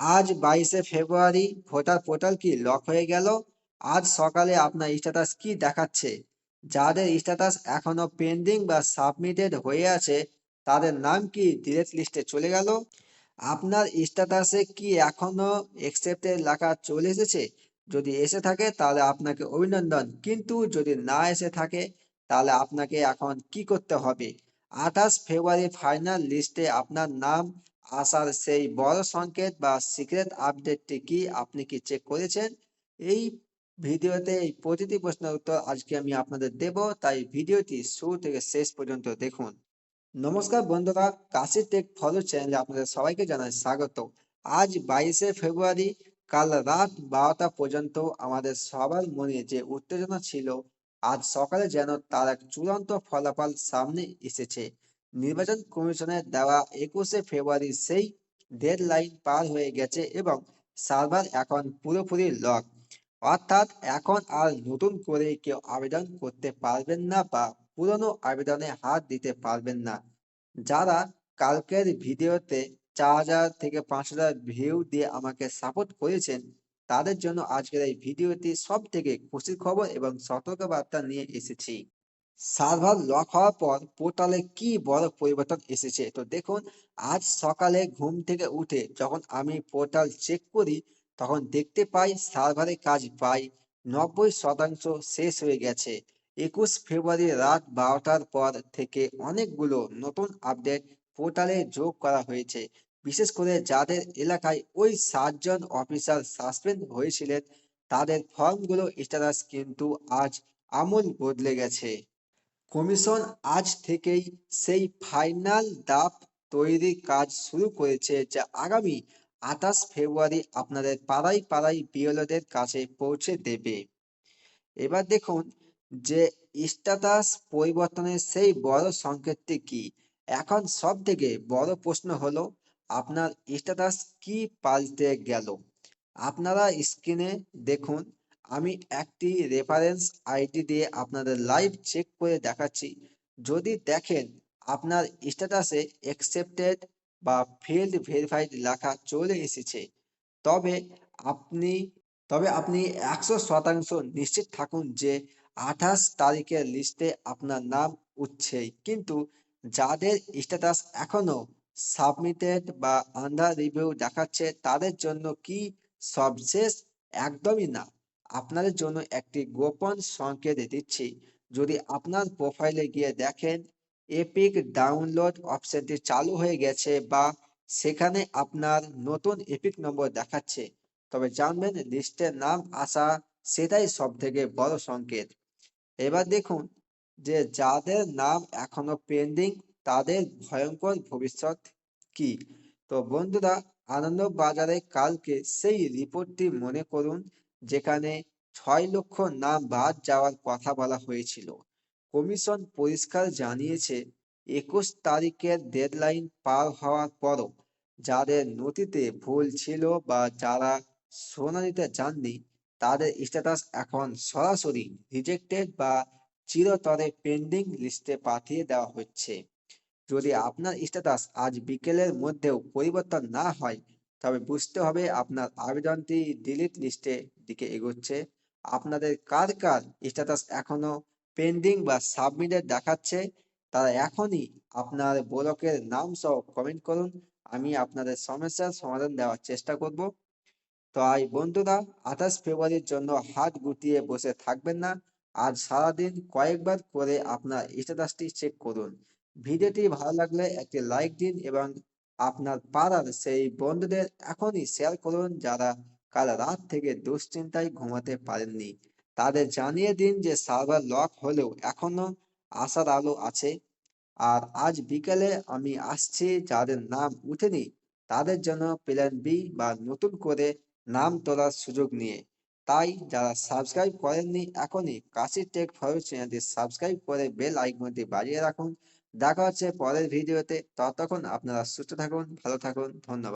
আজ 22শে ফেব্রুয়ারি। Voter portal কি lock হয়ে গেল? আজ সকালে আপনার স্ট্যাটাস কি দেখাচ্ছে? যাদের স্ট্যাটাস এখনো পেন্ডিং বা সাবমিটেড হয়ে আছে তাদের নাম কি ডিলেট লিস্টে চলে গেল? আপনার স্ট্যাটাসে কি এখনো একসেপ্টেড লেখা চলে এসেছে? যদি এসে থাকে তাহলে আপনাকে অভিনন্দন, কিন্তু যদি না এসে থাকে তাহলে আপনাকে এখন কি করতে হবে? 28 ফেব্রুয়ারি ফাইনাল লিস্টে আপনার নাম আসার সেই বড় সংকেত বা সিক্রেট আপডেটটি কি আপনি কি চেক করেছেন? এই ভিডিওতে এই প্রতিটি প্রশ্নের উত্তর আজকে আমি আপনাদের দেব, তাই ভিডিওটি শুরু থেকে শেষ পর্যন্ত দেখুন। নমস্কার বন্ধুরা, কাশি টেক ফলো চ্যানেলে আপনাদের সবাইকে জানাই স্বাগত। আজ 22শে ফেব্রুয়ারি। কাল রাত 12টা পর্যন্ত আমাদের সবার মনে যে উত্তেজনা ছিল, আজ সকালে যেন তার এক চূড়ান্ত ফলাফল সামনে এসেছে। নির্বাচন কমিশনের দেওয়া 21শে ফেব্রুয়ারি সেই ডেডলাইন পার হয়ে গেছে এবং সার্ভার এখন পুরোপুরি লক। অর্থাৎ এখন আর নতুন করে কেউ আবেদন করতে পারবেন না বা পুরনো আবেদনে হাত দিতে পারবেন না। যারা কালকের ভিডিওতে 4000 থেকে 5000 ভিউ দিয়ে আমাকে সাপোর্ট করেছেন, তাদের জন্য আজকের এই ভিডিওটি সব থেকে খুশির খবর এবং সতর্কবার্তা নিয়ে এসেছি। সার্ভার লক হওয়ার পর পোর্টালে কি বড় পরিবর্তন এসেছে, তো দেখুন। আজ সকালে ঘুম থেকে উঠে যখন আমি পোর্টাল চেক করি, তখন দেখতে পাই সার্ভারের কাজ প্রায় 90% শেষ হয়ে গেছে। 21 ফেব্রুয়ারি রাত 12টার পর থেকে অনেকগুলো নতুন আপডেট পোর্টালে যোগ করা হয়েছে। বিশেষ করে যাদের এলাকায় ওই 7জন অফিসার সাসপেন্ড হয়েছিলেন, তাদের ফর্মগুলো স্ট্যাটাস কিন্তু আজ আমূল বদলে গেছে। কমিশন আজ থেকেই সেই ফাইনাল ধাপ তৈরির কাজ শুরু করেছে, যা আগামী 28 ফেব্রুয়ারি আপনাদের পাড়ায় পাড়ায় বিএলওদের কাছে পৌঁছে দেবে। এবার দেখুন যে স্ট্যাটাস পরিবর্তনের সেই বড় সংকেতটি কি। এখন সব থেকে বড় প্রশ্ন হলো, আপনার স্ট্যাটাস কি পাল্টে গেল? আপনারা স্ক্রিনে দেখুন, আমি একটি রেফারেন্স আইডি দিয়ে আপনাদের লাইভ চেক করে দেখাচ্ছি। যদি দেখেন আপনার স্ট্যাটাসে অ্যাকসেপ্টেড বা ফিল্ড ভেরিফাইড লেখা চলে এসেছে, তবে আপনি তবে আপনি 100% নিশ্চিত থাকুন যে 28 তারিখের লিস্টে আপনার নাম উঠছেই। কিন্তু যাদের স্ট্যাটাস এখনো সাবমিটেড বা আন্ডার রিভিউ দেখাচ্ছে, তাদের জন্য কি সবশেষ? একদমই না। আপনাদের জন্য একটি গোপন সংকেত দিচ্ছি। যদি আপনার প্রোফাইলে গিয়ে দেখেন এপিক ডাউনলোড অপশনটি চালু হয়ে গেছে বা সেখানে আপনার নতুন এপিক নম্বর দেখাচ্ছে, তবে জানবেন লিস্টের নাম আসা সেটাই সব থেকে বড় সংকেত। এবার দেখুন যে যাদের নাম এখনো পেন্ডিং, তাদের ভয়ঙ্কর ভবিষ্যৎ কি। তো বন্ধুরা, আনন্দবাজারে কালকে সেই রিপোর্টটি মনে করুন, যেখানে 6 লক্ষ নাম বাদ যাওয়ার কথা বলা হয়েছিল। কমিশন পরিষ্কার জানিয়েছে 21 তারিখের ডেডলাইন পার হওয়ার পরও যাদের নথিতে ভুল ছিল বা যারা শুনানিতে যাননি, তাদের স্ট্যাটাস এখন সরাসরি রিজেক্টেড বা চিরতরে পেন্ডিং লিস্টে পাঠিয়ে দেওয়া হচ্ছে। যদি আপনার স্ট্যাটাস আজ বিকেলের মধ্যেও পরিবর্তন না হয়, তবে বুঝতে হবে আপনার আবেদনটি ডিলিট লিস্টের দিকে এগোচ্ছে। আপনাদের কার কার স্ট্যাটাস এখনো পেন্ডিং বা সাবমিটেড দেখাচ্ছে, তারা এখনই আপনার ব্লকের নাম সহ কমেন্ট করুন। আমি আপনাদের সমস্যার সমাধান দেওয়ার চেষ্টা করব। তাই বন্ধুরা, 28 ফেব্রুয়ারির জন্য হাত গুটিয়ে বসে থাকবেন না। আজ সারাদিন কয়েকবার করে আপনার স্ট্যাটাসটি চেক করুন। ভিডিওটি ভালো লাগলে একটি লাইক দিন এবং আপনার পাড়ার সেই বন্ধুদের এখনই শেয়ার করুন যারা কাল রাত থেকে দুশ্চিন্তায় ঘুমাতে পারেননি। তাদের জানিয়ে দিন যে সার্ভার লক হলেও এখনো আশার আলো আছে। আর আজ বিকেলে আমি আসছি, যাদের নাম উঠেনি তাদের জন্য প্ল্যান বি বা নতুন করে নাম তোলার সুযোগ নিয়ে। তাই যারা সাবস্ক্রাইব করেননি, এখনই কাশি টেক ফলো চ্যানেলটি সাবস্ক্রাইব করে বেল আইকনটি বাজিয়ে রাখুন। দেখা হচ্ছে পরের ভিডিওতে। ততক্ষণ আপনারা সুস্থ থাকুন, ভালো থাকুন। ধন্যবাদ।